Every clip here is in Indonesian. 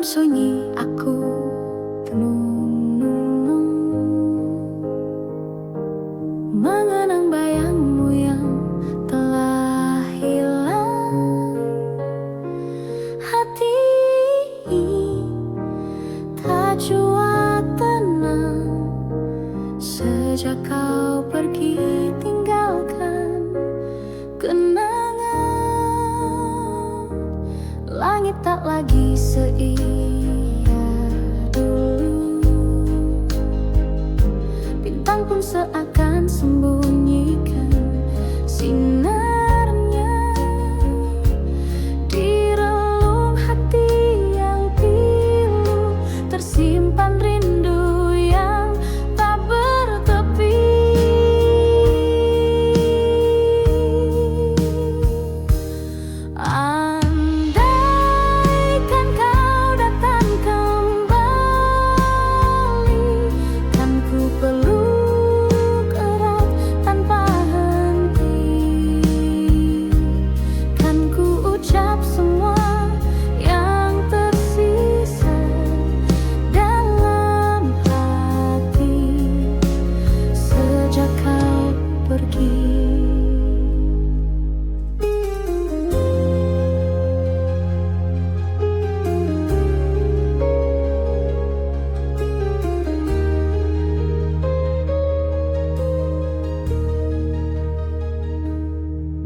sunyi aku tenung-nung, mengenang bayangmu yang telah hilang. Hati tak jua tenang sejak kau pergi tinggalkan kenangan. Langit tak lagi seia dulu, bintang pun seakan sembunyikan sinarnya di relung hati yang pilu. Tersimpan rindu yang tak bertepi.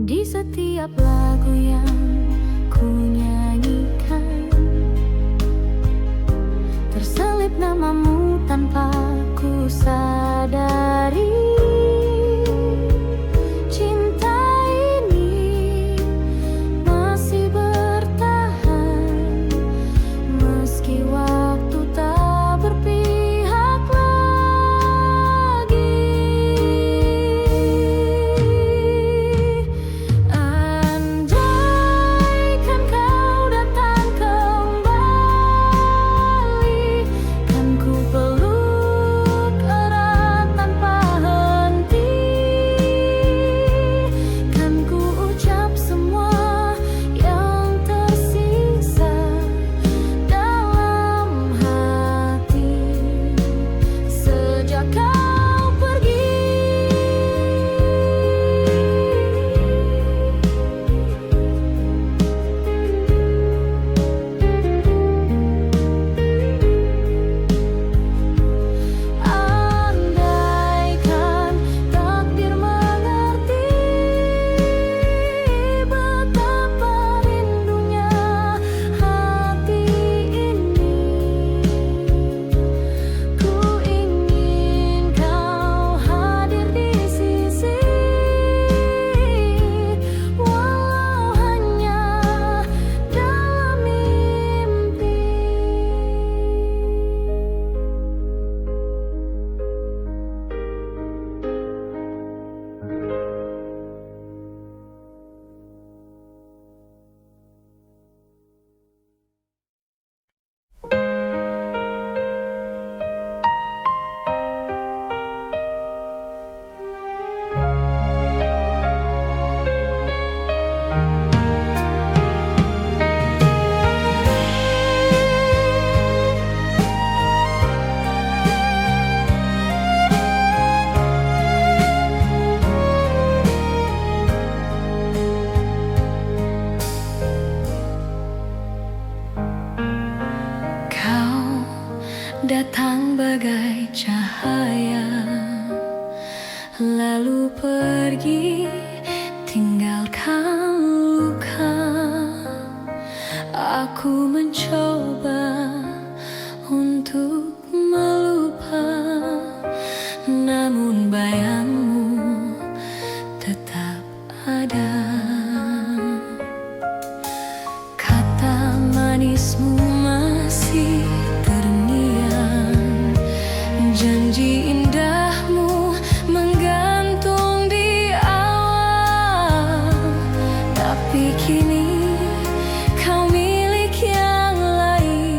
Di setiap lagu yang ku nyanyikan terselip namamu tanpa ku sadari. Cinta ini masih bertahan meski waktu tak berpihak lagi. Andaikan kau datang kembali, kan ku peluk erat tanpa henti, kan ku ucap semua yang tersisa dalam hati sejak kau pergi. Andaikan takdir mengerti betapa rindunya hati ini, ku ingin kau hadir di sisi, walau hanya dalam mimpi. Kau datang bagai cahaya, lalu pergi tinggalkan luka. Aku mencoba untuk melupa, namun bayangmu tetap ada. Kata manismu masih terngiang, janji indahmu menggantung di awal. Tapi kini kau milik yang lain,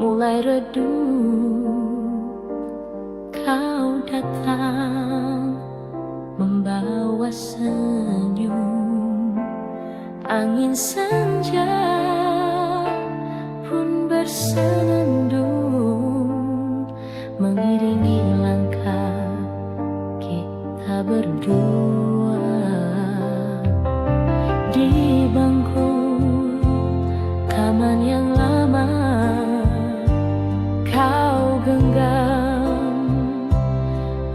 mulai redup, kau datang membawa senyum. Angin senja pun bersenandung, mengiringi langkah kita berdua. Di bangku taman yang lama, kau genggam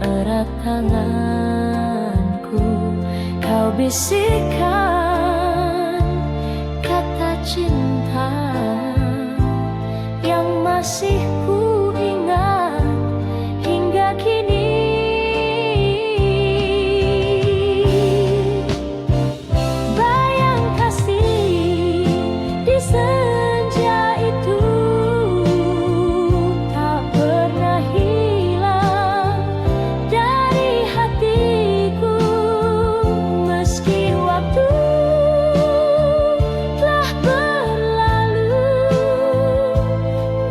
erat tanganku. Kau bisikkan kata cinta yang masih ku ingat hingga kini. Bayang kasih di senja itu tak pernah hilang dari hatiku, meski waktu telah berlalu,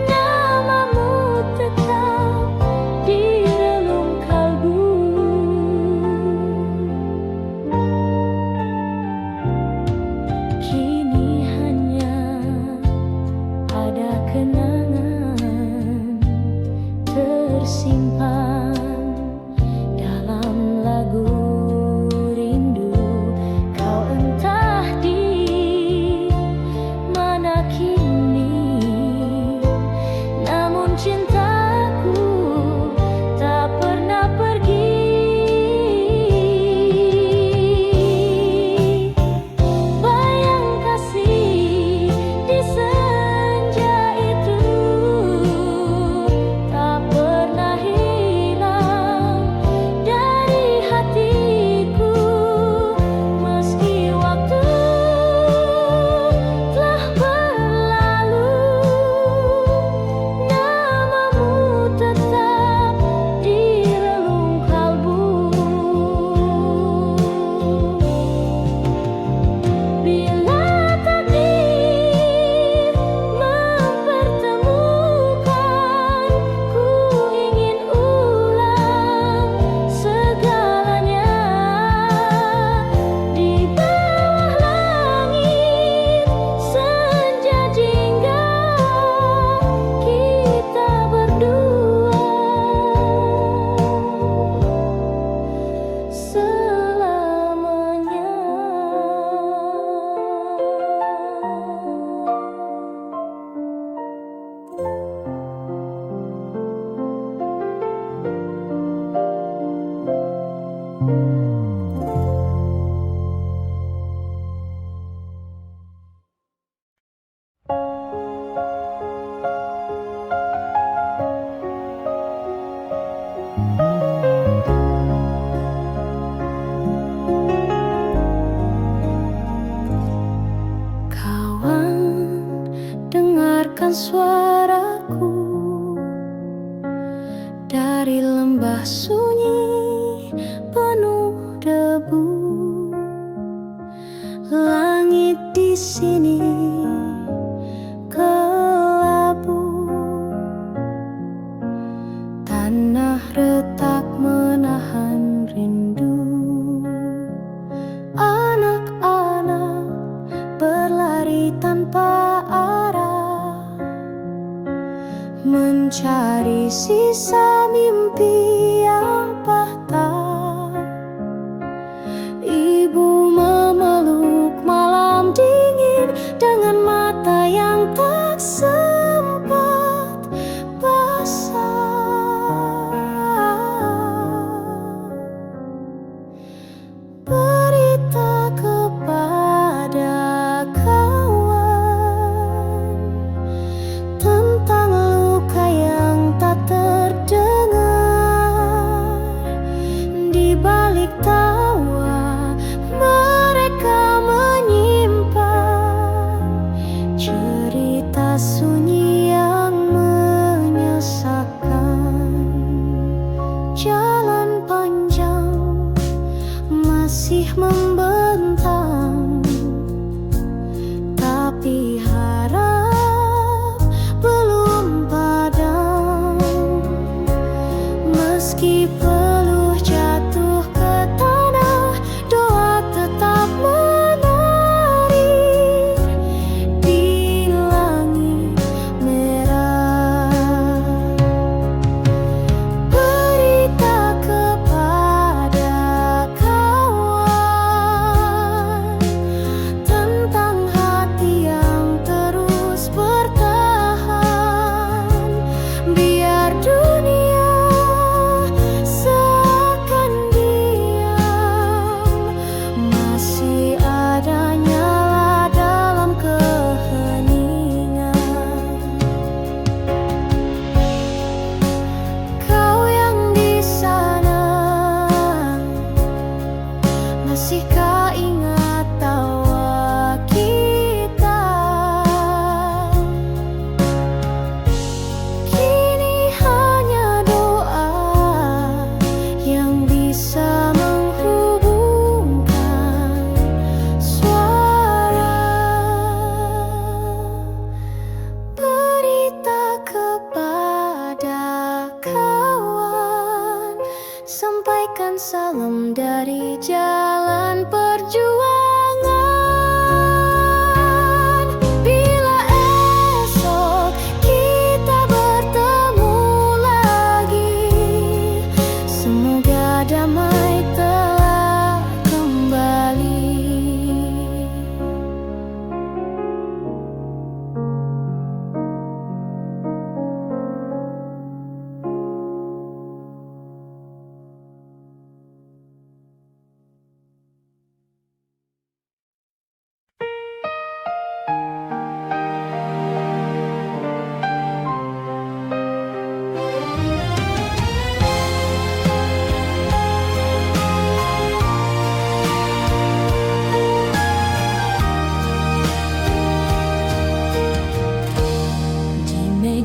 namamu tetap di relung kalbu. Kini hanya ada kenangan tersimpan dalam lagu rindu. Kau entah di mana kini, namun cintaku tak pernah pergi. Bayang kasih di senja itu tak pernah hilang dari hatiku, meski waktu telah berlalu, namamu tetap di relung kalbu. Bila takdir mempertemukan, ku ingin ulang segalanya. Di bawah langit senja jingga, kita berdua selamanya. Kawan, dengarkan suaraku dari lembah sunyi penuh debu. Langit di sini kelabu, tanah retak menahan rindu. Anak-anak berlari tanpa arah, mencari sisa mimpi yang patah. Ibu memeluk malam dingin dengan mata yang tak sempat basah. Berita kepada kawan tentang luka yang tak terdengar. Di balik tawa mereka menyimpan cerita sunyi yang menyesakan. Jalan panjang masih membentang, tapi harap belum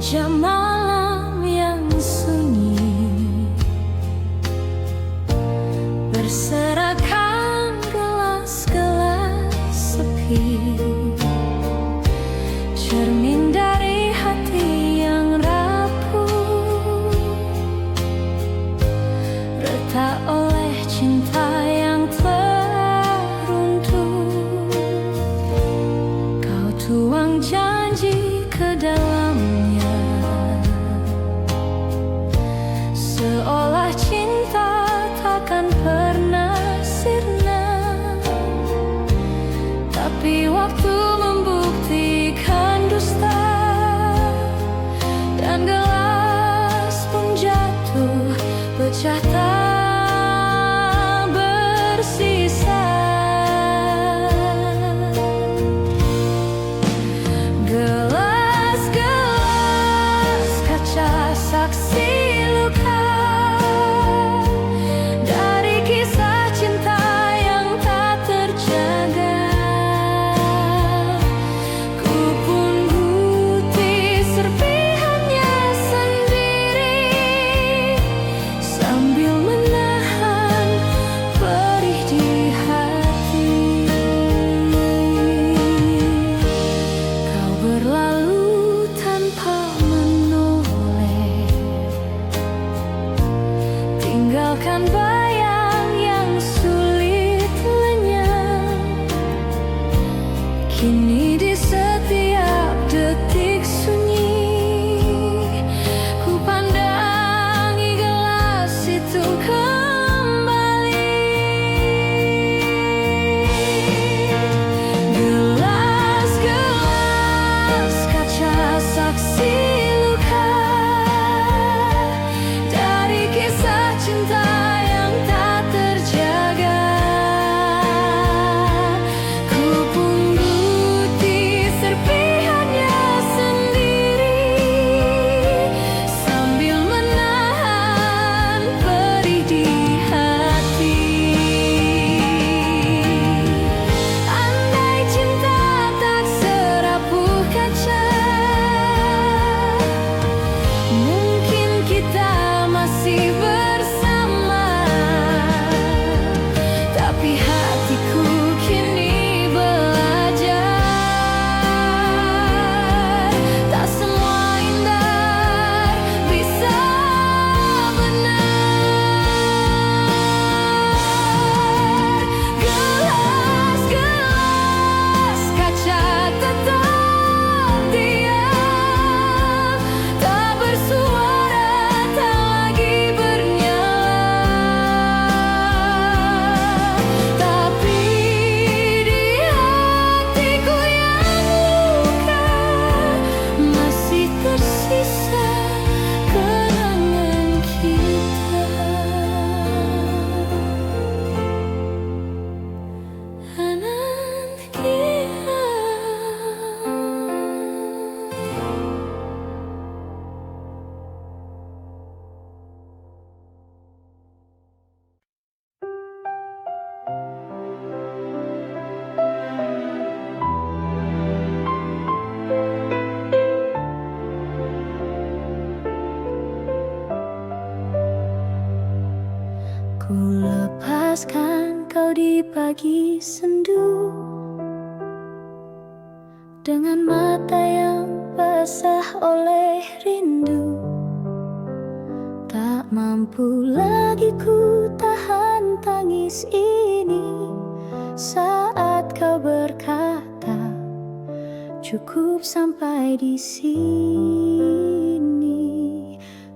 jam malam yang sunyi, berserakan gelas-gelas sepi, cermin dari hati yang rapuh, retak oleh cinta yang telah runtuh. Kau tuang janji ke dalamnya, seolah cinta takkan pernah sirna. Tapi waktu membuktikan dusta, dan gelas pun jatuh pecah tak bersisa. Gelas-gelas kaca saksi luka dari kisah cinta yang tak terjaga. Ku pun bukti serpihannya sendiri, sambil menahan perih di hati. Kau berlalu tanpa menoleh, tinggalkan bayang yang sulit lenyap. Kini di setiap detik sunyi, ku pandangi gelas itu kembali. Gelas-gelas kaca saksi luka dari kisah cinta yang tak terjaga. Ku pun bukti serpihannya sendiri, sambil menahan perih di hati. Andai cinta tak serapuh kaca, mungkin kita masih bersama. Tapi hatiku kini belajar, tak semua indah bisa benar. Gelas-gelas kaca tetap diam, tak bersuara, tak lagi bernyala. Tapi di hatiku yang luka, masih tersisa kenangan kita. Anantia. Ku lepaskan kau di pagi sendu, dengan mata yang basah oleh rindu. Tak mampu lagi ku tahan tangis ini, saat kau berkata cukup sampai di sini.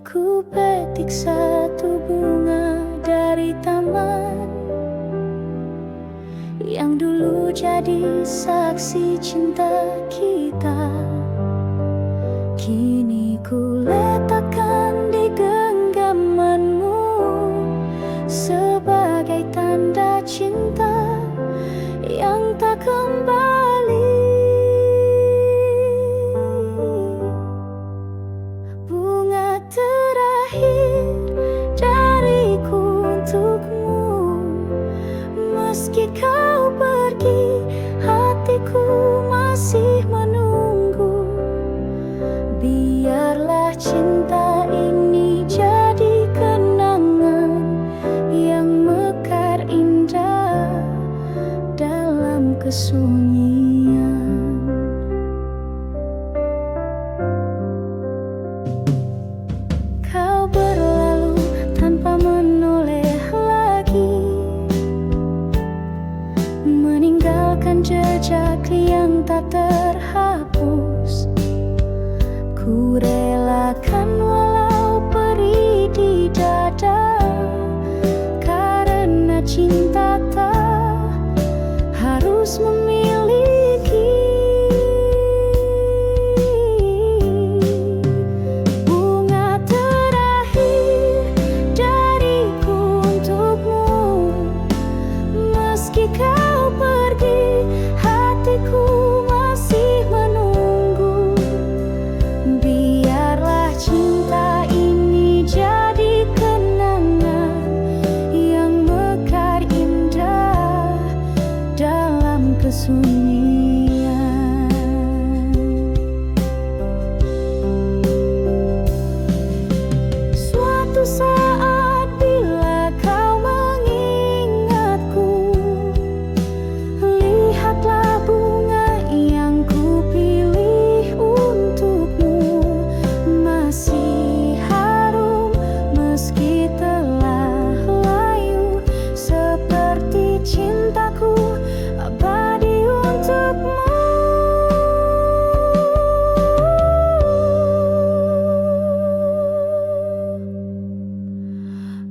Ku petik satu bunga dari taman yang dulu jadi saksi cinta kita. Kini ku letakkan di genggamanmu sebagai tanda cinta yang tak kembali. Bunga terakhir dariku untukmu, meski kau pergi, hatiku masih menunggu. Biarlah cinta ini jadi kenangan yang mekar indah dalam kesunyian. Kau berlalu tanpa menoleh lagi, meninggalkan jejak yang tak terhapus. Ku relakan walau perih di dada, karena cinta tak harus memiliki. Bunga terakhir dariku untukmu, meski kau pergi, hatiku masih menunggu. Biarlah cinta ini jadi kenangan yang mekar indah dalam kesunyian. Suatu saat bila kau mengingatku, lihatlah bunga yang kupilih untukmu, masih harum meski telah layu, seperti cintaku abadi untukmu.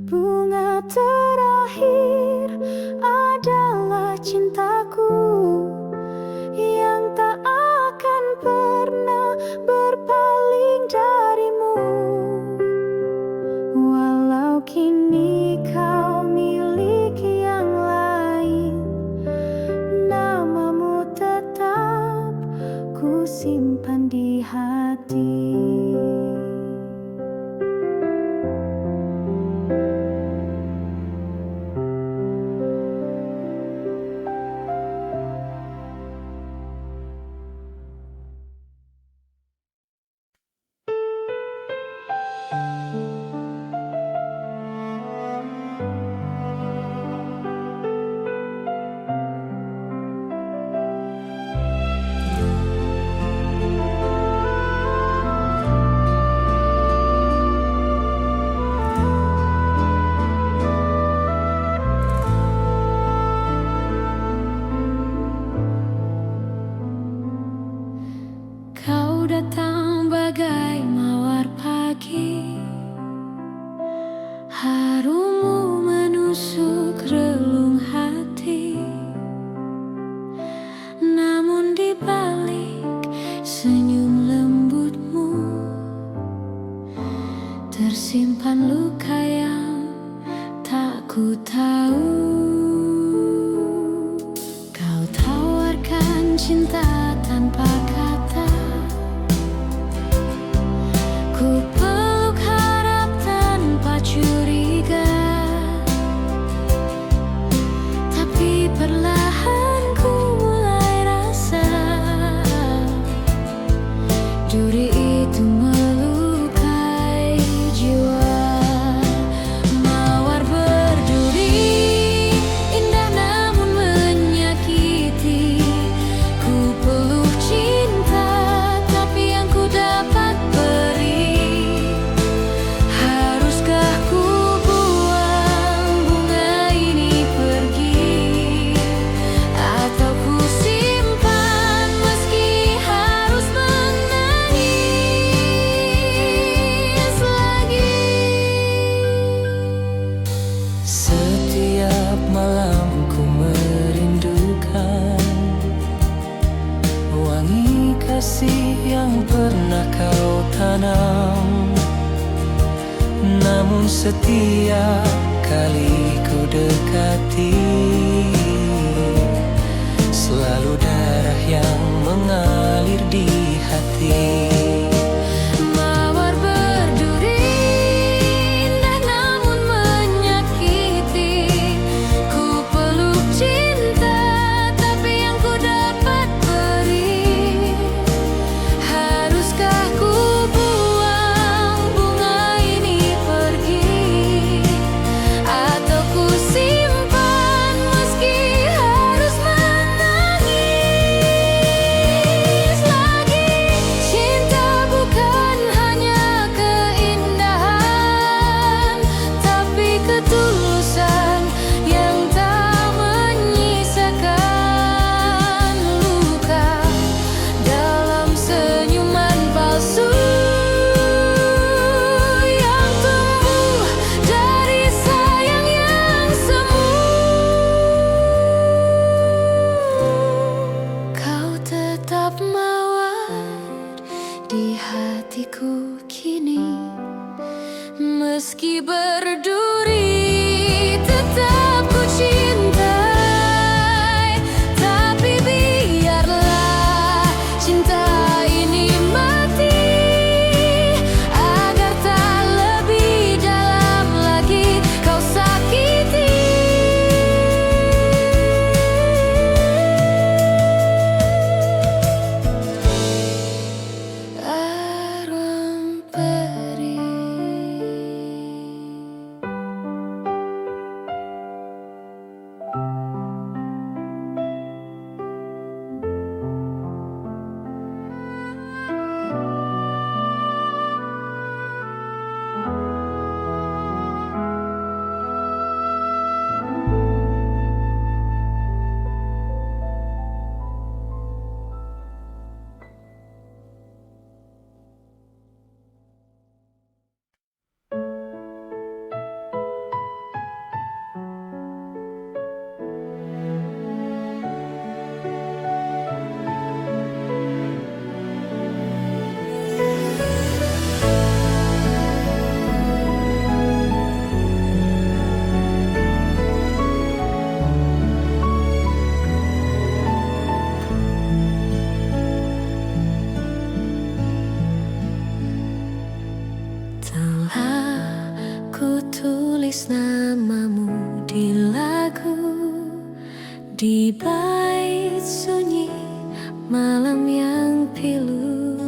Bunga terakhir adalah cintaku yang tak akan pernah berpaling darimu. Walau kini kau miliki yang lain, namamu tetap ku simpan di hati. Kau datang bagai mawar pagi, harummu menusuk relung hati. Namun di balik senyum lembutmu tersimpan luka yang tak ku tahu. Kau tawarkan cinta tanpa kata, ku peluk harap tanpa curiga, tapi perlahan ku mulai rasa duri itu melukai jiwa. Mawar berduri indah namun menyakiti, ku peluk cinta tapi yang ku dapat beri. Haruskah ku buang bunga ini pergi, atau ku simpan meski harus menangis lagi? Setiap malam ku merindukan wangi kasih yang pernah kau tanam. Namun setiap kali ku dekati, selalu darah yang mengalir di hati. Mawar berduri indah namun menyakiti, ku peluk cinta tapi yang ku dapat beri. Haruskah ku buang hatiku kini. Meski berduri tetap ku cintai, tapi biarlah cinta ini mati, agar tak lebih dalam lagi kau sakiti. Arwah perih. Telah ku tulis namamu di lagu, di bait sunyi malam yang pilu.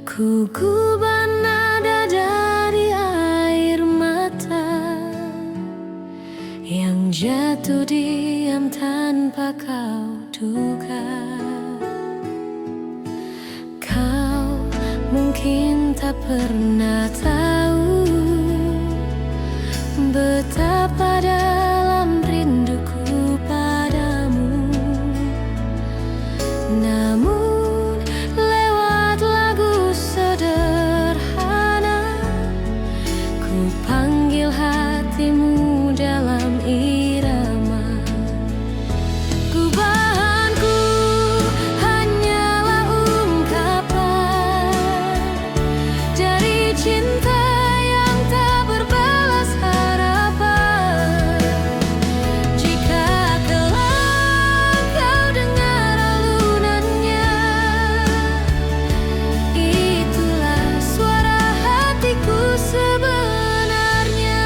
Ku gubah nada dari air mata yang jatuh diam tanpa kau duga. Mungkin tak pernah tahu betapa dalam rinduku padamu. Namun lewat lagu sederhana ku panggil hatimu dalam irama. Gubahanku hanyalah ungkapan dari cinta yang tak berbalas harapan. Jika kelak kau dengar alunannya, itulah suara hatiku sebenarnya.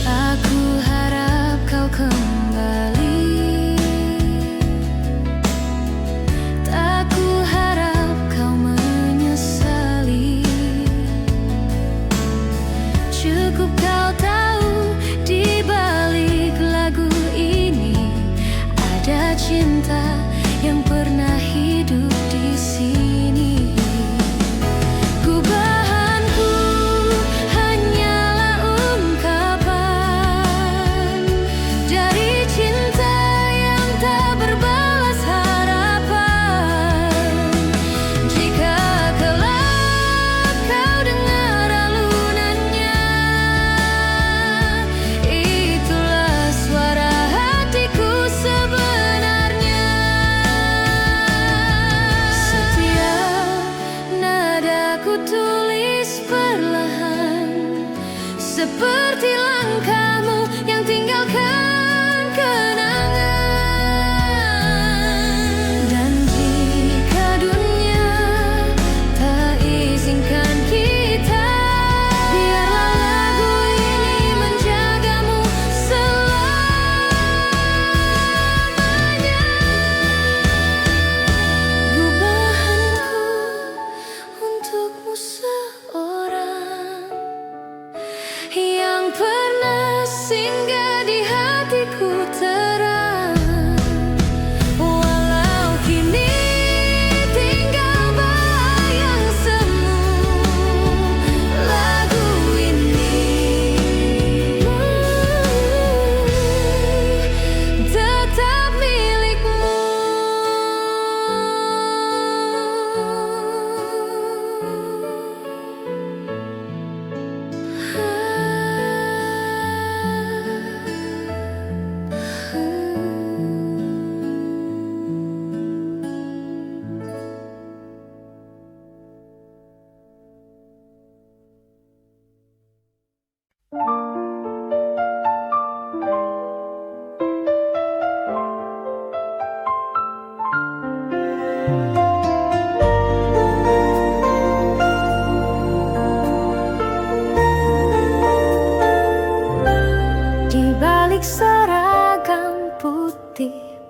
Tak ku harap kau kembali, tak ku harap kau menyesali. Cukup kau tahu di balik lagu ini ada cinta yang pernah hidup di sini. Gubahanku hanyalah ungkapan dari cinta yang tak berbalas harapan. Jika kelak kau dengar alunannya, itulah suara hatiku sebenarnya. Setiap nada ku tulis perlahan, seperti langkahmu yang tinggalkan kenangan. Dan jika dunia tak izinkan kita, biarlah lagu ini menjagamu selamanya. Gubahanku untukmu seorang yang pernah singgah di hatiku terang. Walau kini tinggal bayang semu, lagu ini tetap milikmu.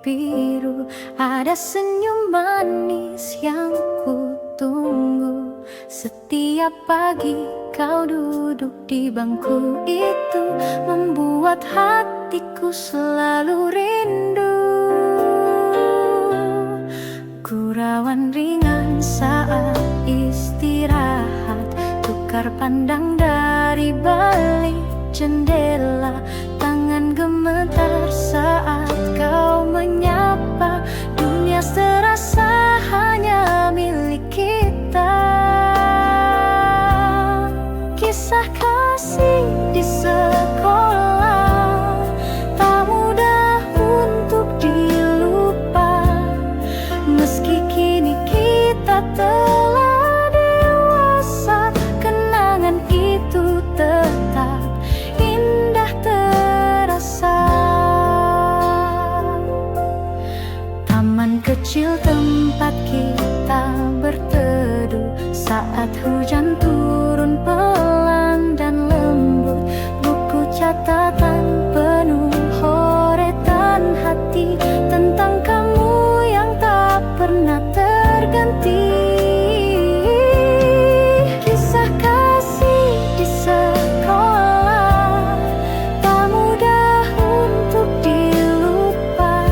biru. Ada senyum manis yang ku tunggu. Setiap pagi kau duduk di bangku itu, membuat hatiku selalu rindu. Gurauan ringan saat istirahat, tukar pandang dari balik jendela. Tangan gemetar saat kau menyapa, dunia serasa hanya milik kita. Kisah kasih di sekolah tak mudah untuk dilupa. Meski kini kita telah dewasa, kenangan itu tetap indah terasa. Taman kecil tempat kita berteduh saat hujan turun pelan dan lembut. Buku catatan penuh horetan hati tentang kamu yang tak pernah terganti. Kisah kasih di sekolah tak mudah untuk dilupa.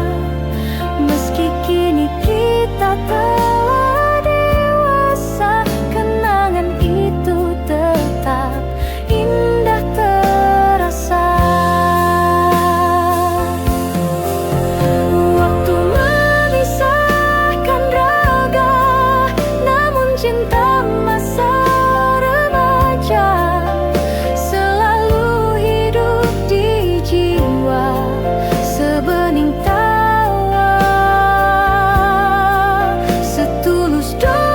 Meski kini kita telah dewasa, kenangan itu tetap indah terasa. Waktu memisahkan raga, namun cinta masa remaja selalu hidup di jiwa. Sebening tawa, setulus doa.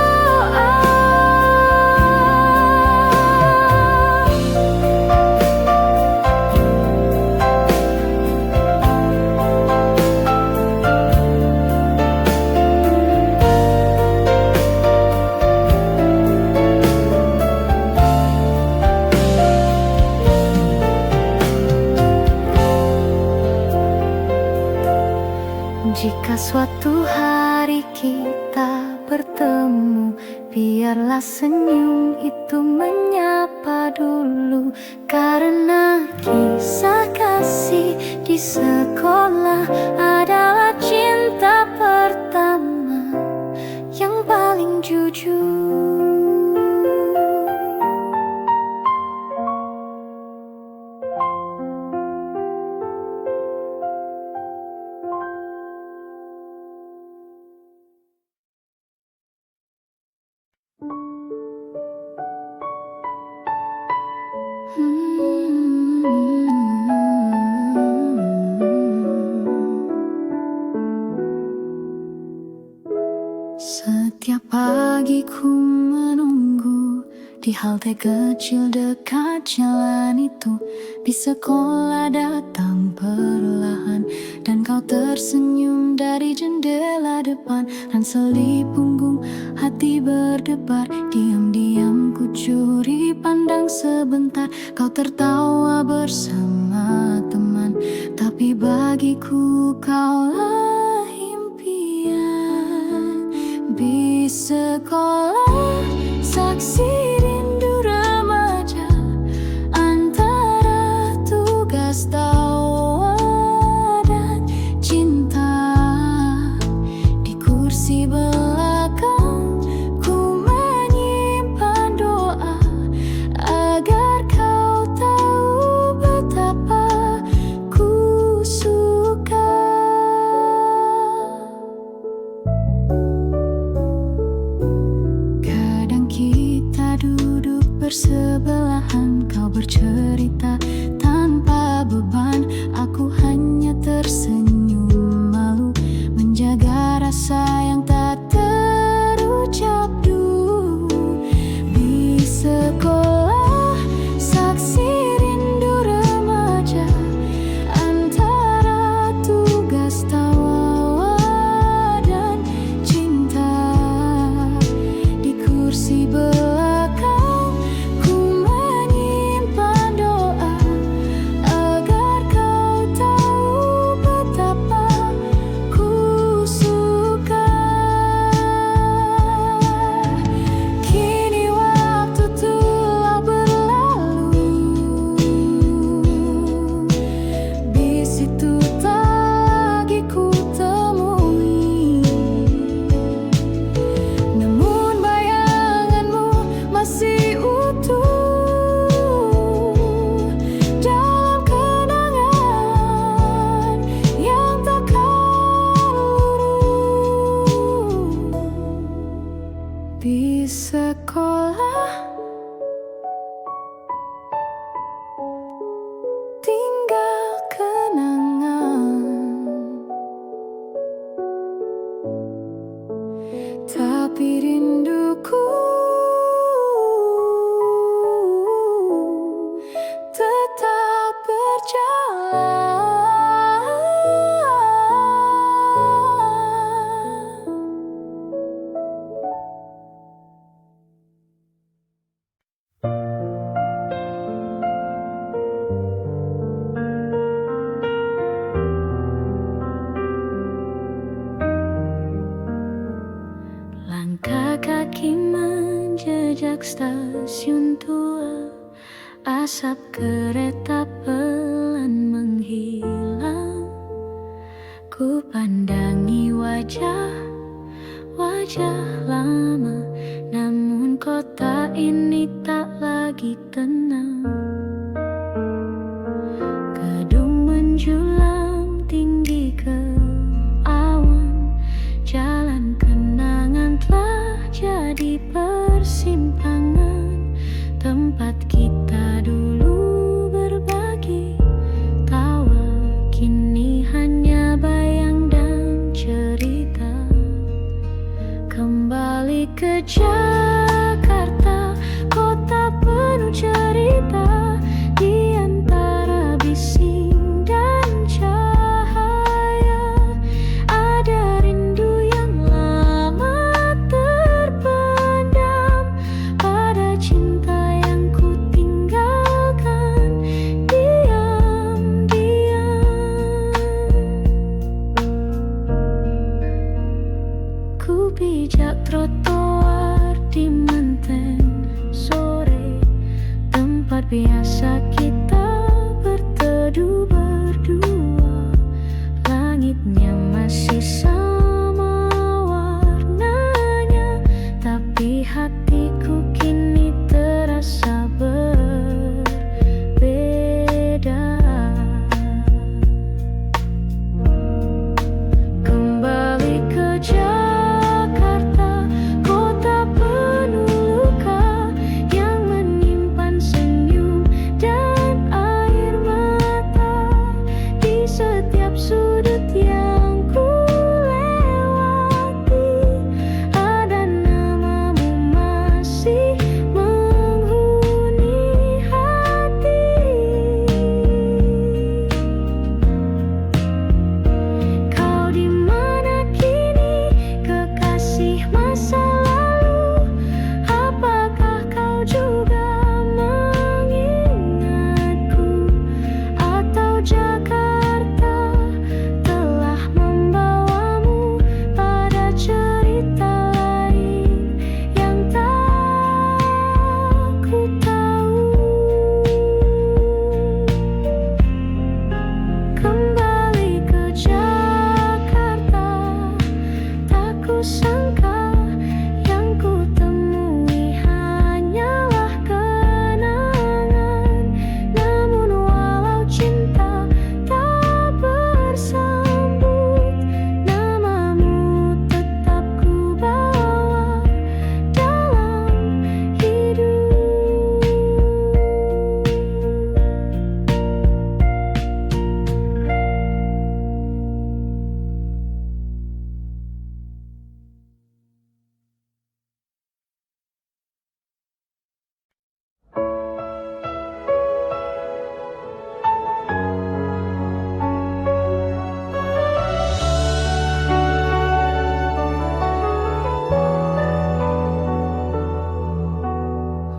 Jika suatu hari kita bertemu, biarlah senyum itu menyapa dulu. Karena kisah kasih di sekolah adalah cinta pertama yang paling jujur. Setiap pagi ku menunggu di halte kecil dekat jalan itu. Di sekolah datang perlahan dan kau tersenyum dari jendela depan. Ransel punggung hati berdebar, diam-diam ku curi pandang sebentar. Kau tertawa bersama teman, tapi bagiku kaulah impian. Di sekolah saksi rindu remaja, antara tugas tawa dan cinta. Di kursi belakang ku menyimpan doa agar kau tahu betapa ku suka. Kadang kita duduk bersebelahan, kau bercerita tanpa beban. Aku hanya tersenyum malu, menjaga rasa yang tak terucap dulu. Di sekolah saksi rindu remaja, antara tugas tawa dan cinta. Di kursi belakang ku menyimpan doa Asap kereta pelan menghilang. Ku pandangi wajah lama, namun kota ini tak lagi tenang. Gedung menjulang tinggi ke awan. Jalan kenangan telah jadi persimpangan, tempat kita dulu berbagi tawa, kini hanya bayang dan cerita. Kembali ke Jakarta, kota penuh cerita. Di antara bising dan cahaya, ada rindu yang lama terpendam pada cinta yang ku tinggalkan diam-diam. Ku pijak trotoar di Menteng sore, tempat biasa kita berteduh berdua. Langitnya masih sama warnanya, tapi hatiku kini terasa berbeda. Kembali ke Jakarta, kota penuh luka yang menyimpan senyum dan air mata. Di setiap sudut yang ku lewati, ada namamu masih menghuni hati. Kau di mana kini, kekasih masa lalu? Apakah kau juga mengingatku? Atau Jakarta telah membawamu pada cerita lain yang tak ku tahu? Kembali ke Jakarta, tak kusangka yang ku temui hanyalah kenangan. Namun walau cinta tak bersambut, namamu tetap ku bawa dalam hidup.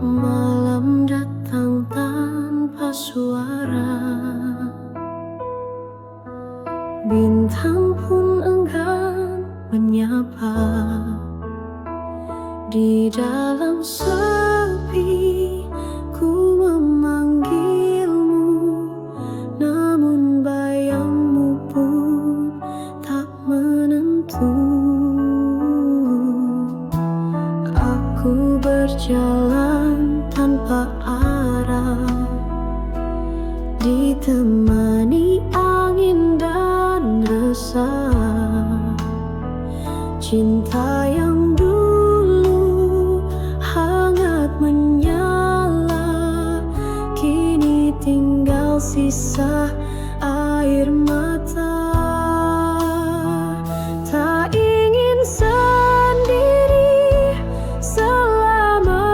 Malam datang tanpa suara, bintang pun enggan menyapa. Di dalam sepi ku memanggilmu, namun bayangmu pun tak menentu. Aku berjalan tanpa arah, ditemani angin dan resah. Cinta yang dulu hangat menyala, kini tinggal sisa air mata. Tak ingin sendiri selamanya,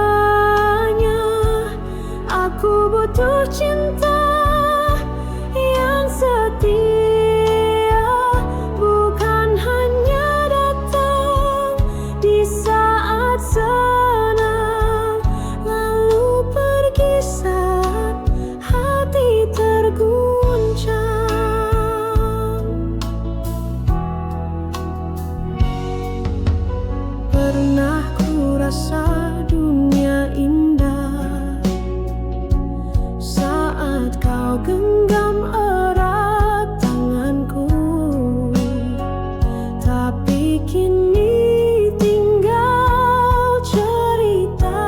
aku butuh cinta yang setia, bukan hanya datang di saat senang, lalu pergi saat hati terguncang. Pernah ku rasa dunia indah, kau genggam erat tanganku, tapi kini tinggal cerita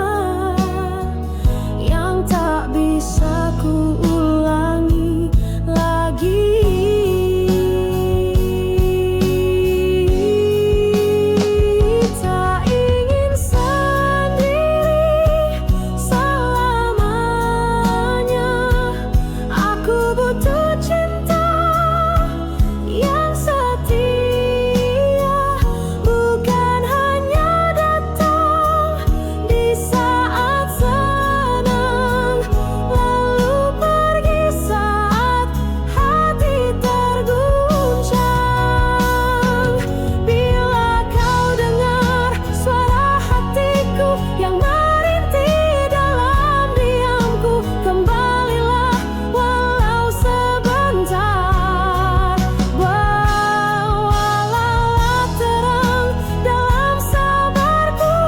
yang tak bisa ku ulangi lagi. Tak ingin sendiri selamanya, aku butuh cinta yang setia, bukan hanya datang di saat senang, lalu pergi saat hati terguncang. Bila kau dengar suara hatiku yang merintih dalam diamku, kembalilah walau sebentar. Bawalah terang dalam sabarku,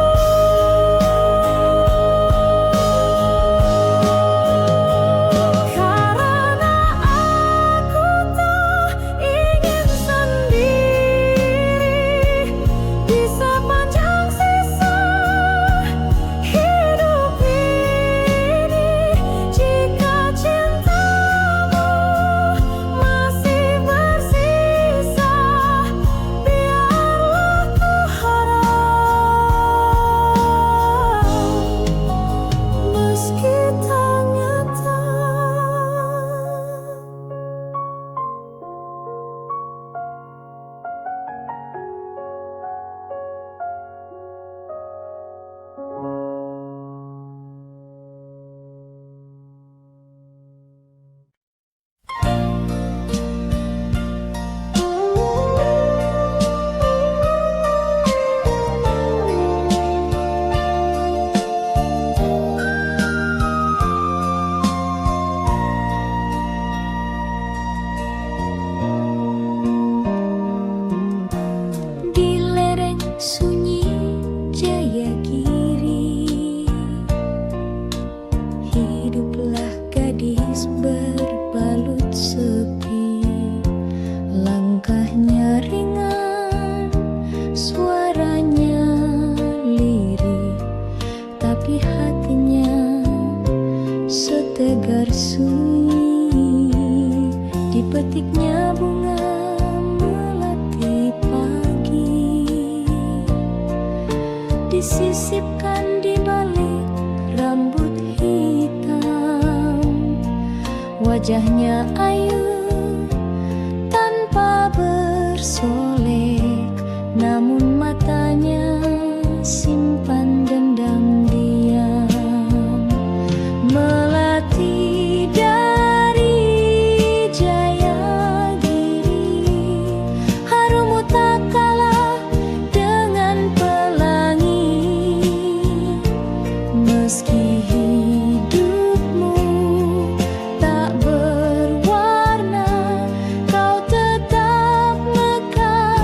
karena aku tak ingin sendiri di sepanjang sisa hidup ini. Jika cintamu masih bersisa, biarlah ku harap, meski tak nyata. Di lereng sunyi Jayagiri, hiduplah gadis berbalut sepi. Langkahnya ringan, suaranya lirih, tapi hatinya setegar sunyi. Dipetiknya bunga melati pagi, disisipkan di balik rambut hitam. Wajahnya ayu tanpa bersolek, namun matanya simpan dendam diam. Melati dari Jayagiri, harumu tak kalah dengan pelangi. Meski hidupmu tak berwarna, kau tetap mekar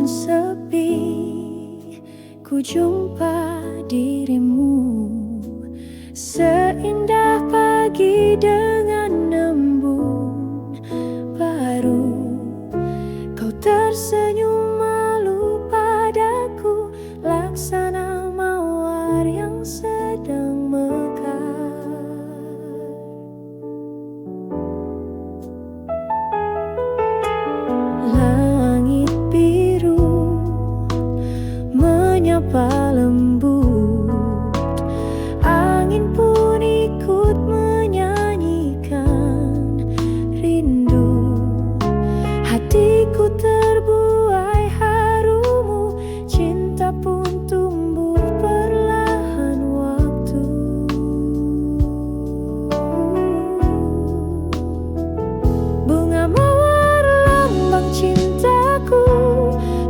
sepi, ku jumpa dirimu, seindah pagi dengan embun baru. Kau tersenyum malu padaku, laksana mawar yang sedang mekar. Langit biru menyapa lembut, angin pun ikut menyanyikan rindu. Hatiku terbuai harumu, cinta pun tumbuh perlahan waktu. Bunga mawar lambang cintaku,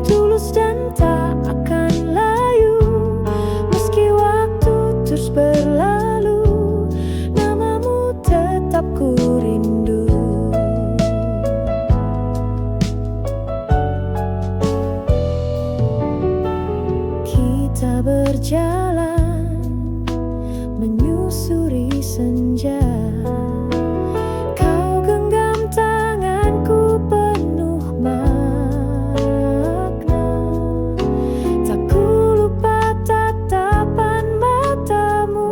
tulus dan tak akan layu. Meski waktu terus berlalu, namamu tetap ku rindu. Kita berjalan menyusuri senja, kau genggam tanganku penuh makna. Tak ku lupa tatapan matamu,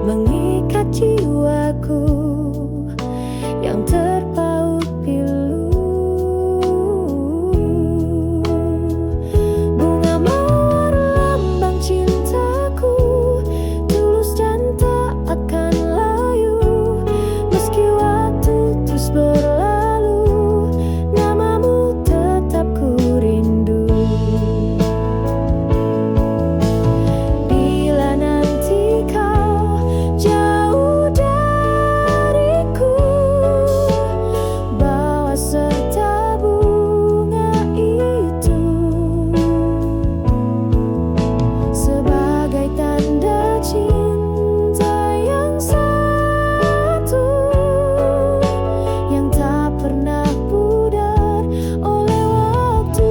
mengikat jiwaku yang terpaut pilu. Bunga mawar lambang cintaku, tulus dan tak akan layu. Meski waktu terus berlalu, namamu tetap ku rindu. Bila nanti kau jauh dariku, bawa serta bunga itu sebagai tanda cinta yang satu, yang tak pernah pudar oleh waktu.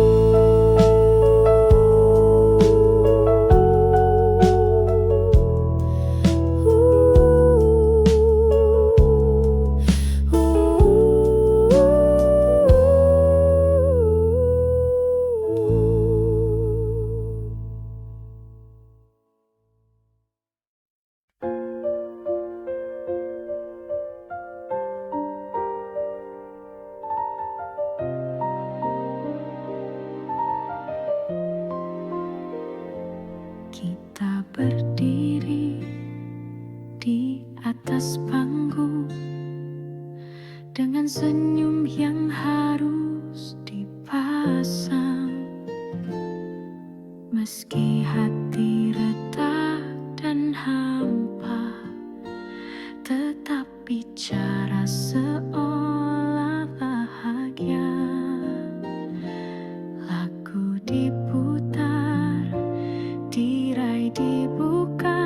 Kita berdiri di atas panggung dengan senyum yang harus dipasang. Meski hati retak dan hampa, tetap bicara seolah bahagia. Lagu diputar, tirai dibuka,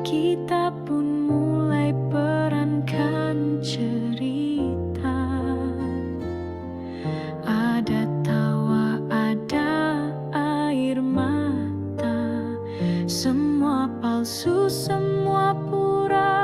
kita pun mulai perankan cerita. Ada tawa, ada air mata, semua palsu, semua pura-pura.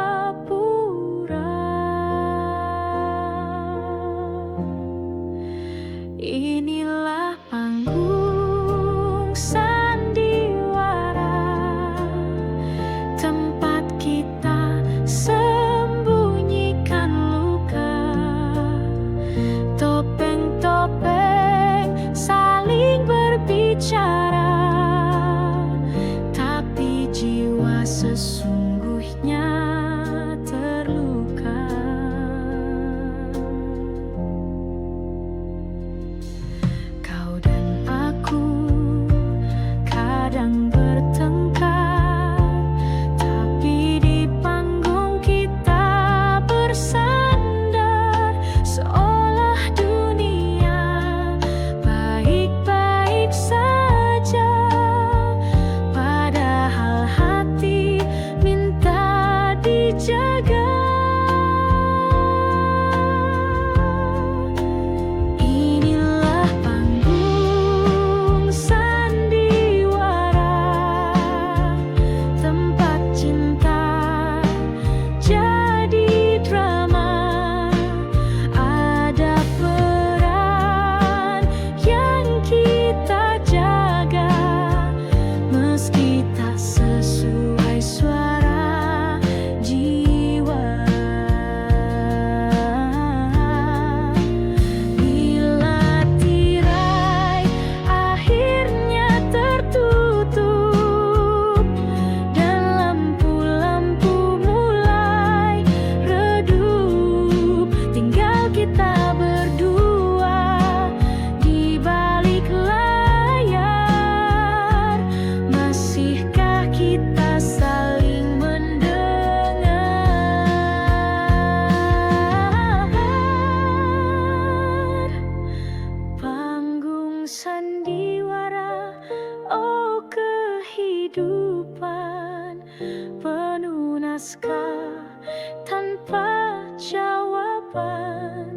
depan.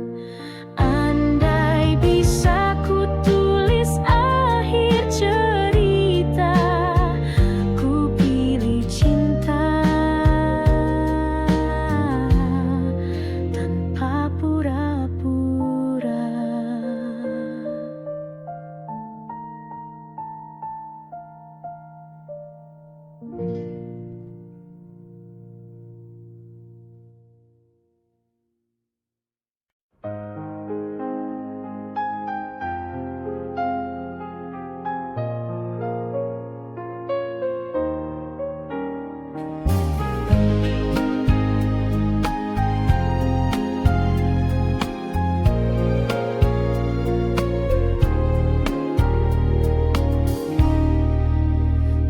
Andai bisa ku tulis akhir cerita, ku pilih cinta tanpa pura-pura.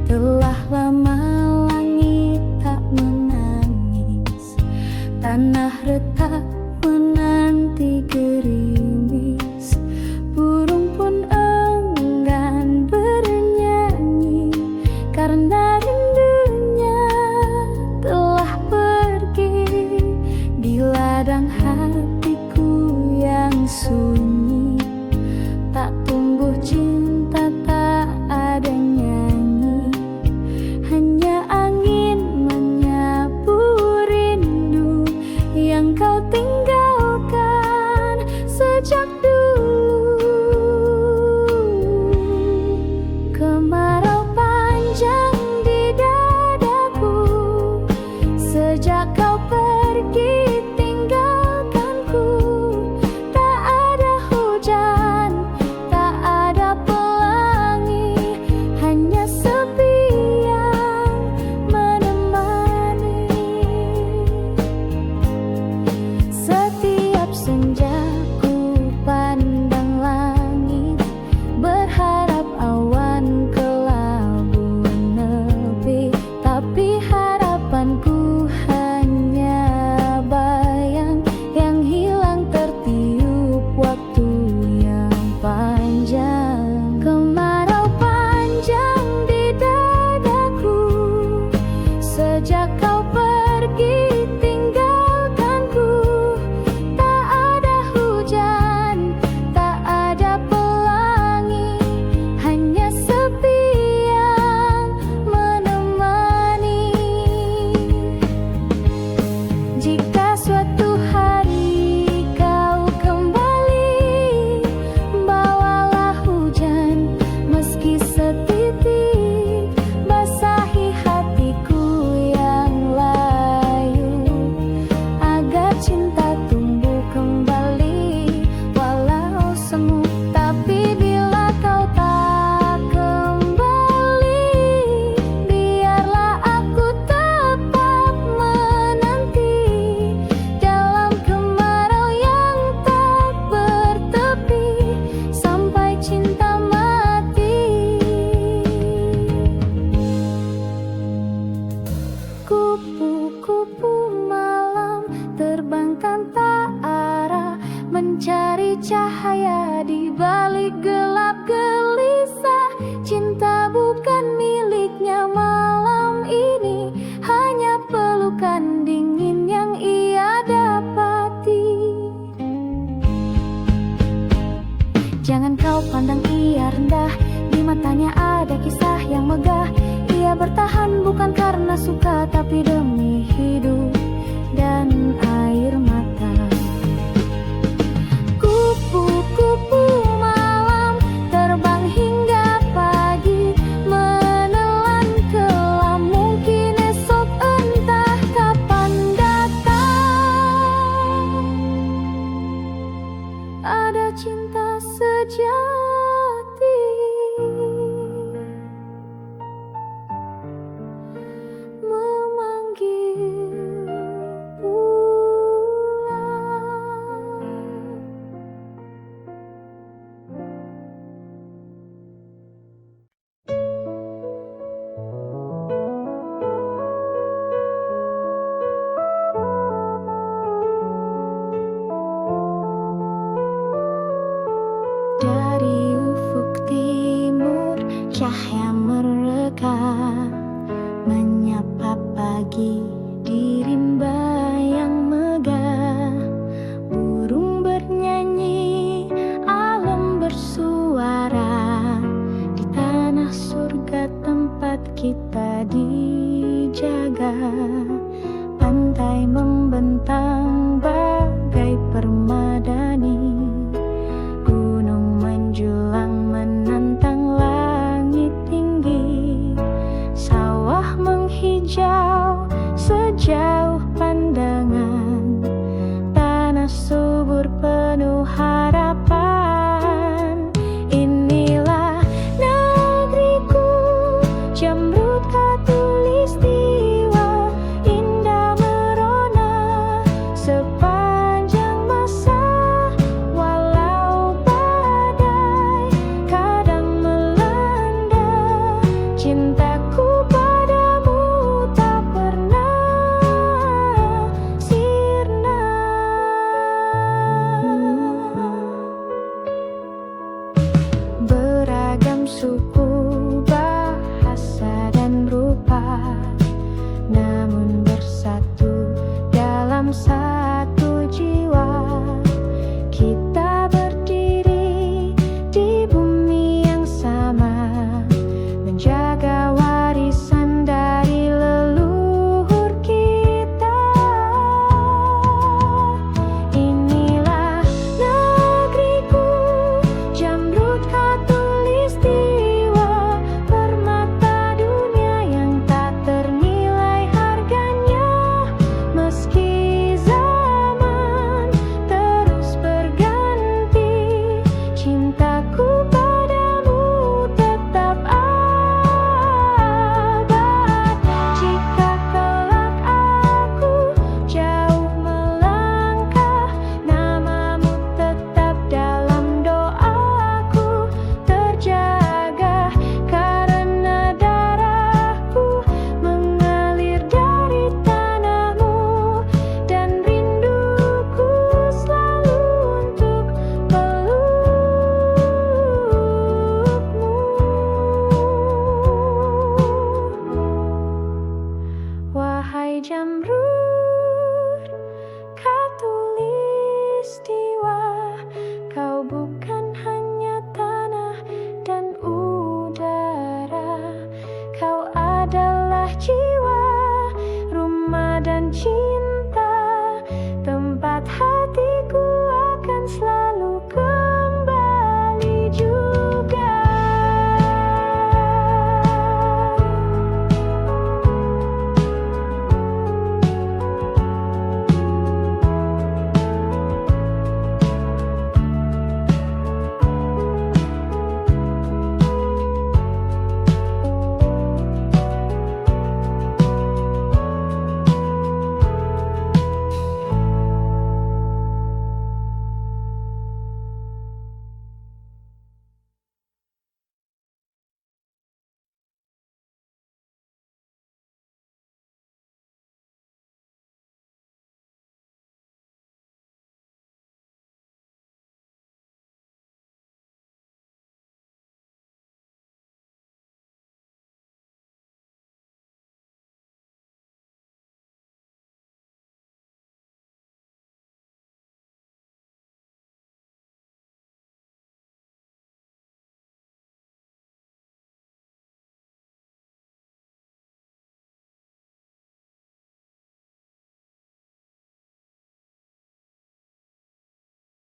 Telah lama langit tak menangis, tanah retak menanti gerimis, burung pun enggan bernyanyi karena rindunya telah pergi di ladang hatiku yang sunyi. Tak tumbuh cinta, tak ada nyanyi, hanya angin menyapu rindu yang kau tinggalkan sejak dulu. Kemarau panjang di dadaku sejak kau pergi tinggalkanku. Tak ada hujan, tak ada pelangi, hanya sepi yang menemani. Setiap senja ku pandang langit, berharap awan kelabu menepi, tapi harapanku hanya bayang yang hilang tertiup waktu yang panjang. Kemarau panjang di dadaku sejak kau pergi tinggalkanku. Tak ada hujan, tak ada pelangi, hanya sepi yang menemani. Jika suatu hari kau kembali, bawalah hujan meski setitik, basahi hatiku yang layu agar cinta tumbuh kembali walau semu. Tapi bila kau tak kembali, biarlah aku tetap menanti dalam kemarau yang tak bertepi sampai cinta mati. Kupu-kupu malam terbangkan tak arah, mencari cahaya di balik gelap gelisah. Cinta bukan miliknya malam ini, hanya pelukan dingin yang ia dapati. Jangan kau pandang ia rendah, di matanya ada kisah yang megah. Ia bertahan bukan karena suka, tapi demi hidup dan air mata. Kupu-kupu bangsa.